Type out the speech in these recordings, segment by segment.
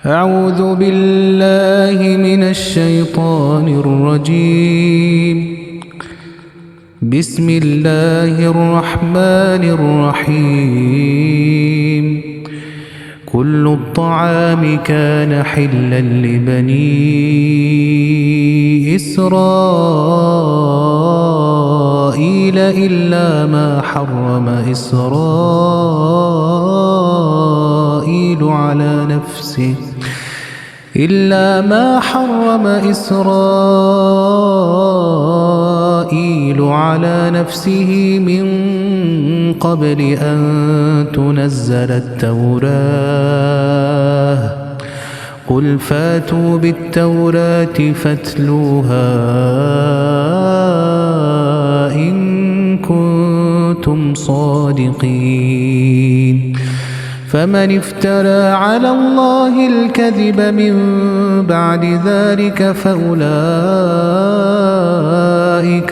أعوذ بالله من الشيطان الرجيم. بسم الله الرحمن الرحيم. كل الطعام كان حلا لبني إسرائيل إلا ما حرم إسرائيل على نفسه من قبل أن تنزل التوراة. قل فاتوا بالتوراة فاتلوها إن كنتم صادقين. فمن افترى على الله الكذب من بعد ذلك فأولئك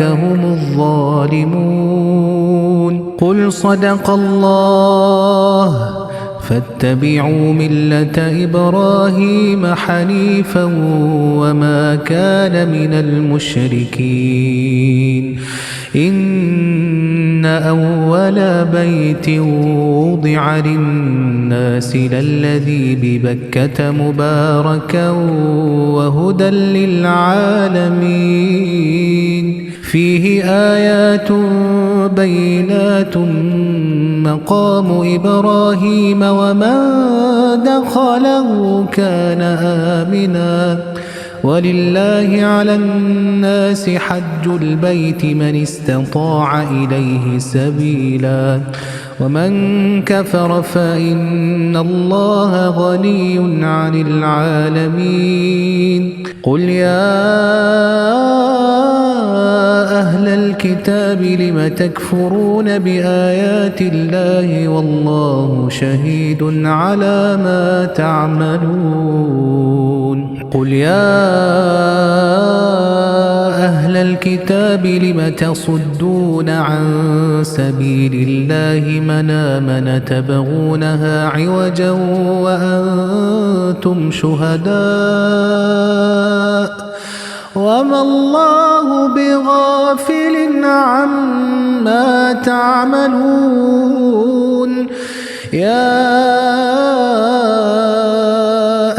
هم الظالمون. قل صدق الله. فاتبعوا ملة إبراهيم حنيفا وما كان من المشركين. إن أول بيت وضع للناس للذي ببكة مباركا وهدى للعالمين. فيه آيات بينات مقام إبراهيم ومن دخله كان آمنا. ولله على الناس حج البيت من استطاع إليه سبيلا ومن كفر فإن الله غني عن العالمين. قل يا أهل الكتاب لم تكفرون بآيات الله والله شهيد على ما تعملون. قل يا أهل الكتاب لم تصدون عن سبيل الله من آمن تبغونها عوجا وأنتم شهداء وما الله بغافل عما تعملون. يا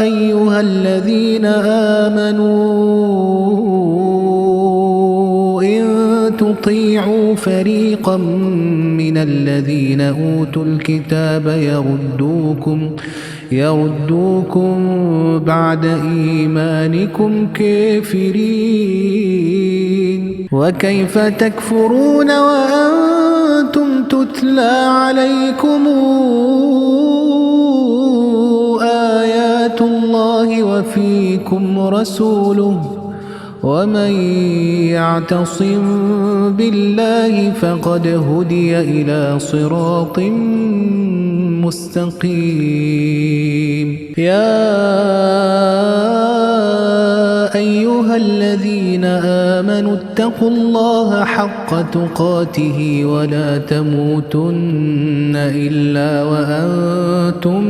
أيها الذين آمنوا إن تطيعوا فريقا من الذين أوتوا الكتاب يردوكم بعد إيمانكم كافرين. وكيف تكفرون وأنتم تتلى عليكم آيات الله وفيكم رسوله ومن يعتصم بالله فقد هدي إلى صراط مستقيم. يا أيها الذين آمنوا اتقوا الله حق تقاته ولا تموتن إلا وأنتم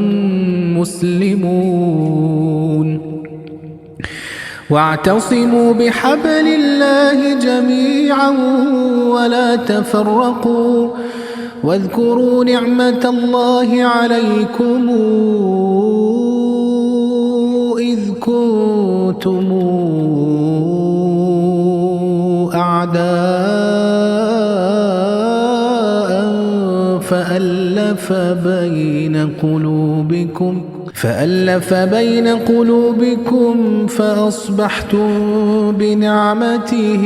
مسلمون. واعتصموا بحبل الله جميعا ولا تفرقوا واذكروا نعمة الله عليكم إذ كنتم أعداء فألف بين قلوبكم فأصبحتم بنعمته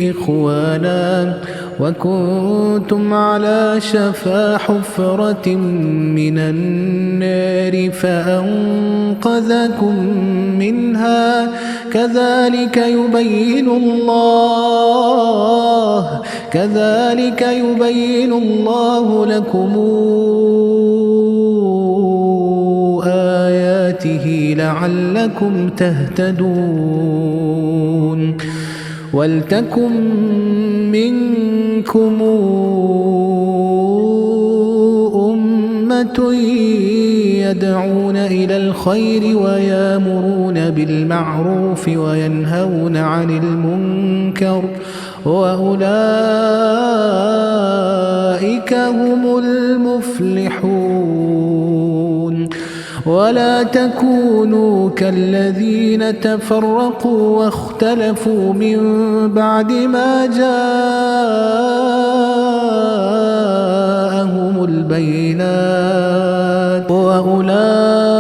إخوانا وكنتم على شفا حفرة من النار فأنقذكم منها. كذلك يبين الله لكم آياته لعلكم تهتدون. ولتكن منكم أمة يدعون إلى الخير ويأمرون بالمعروف وينهون عن المنكر وأولئك هم المفلحون. ولا تكونوا كالذين تفرقوا واختلفوا من بعد ما جاءهم البينات وأولئك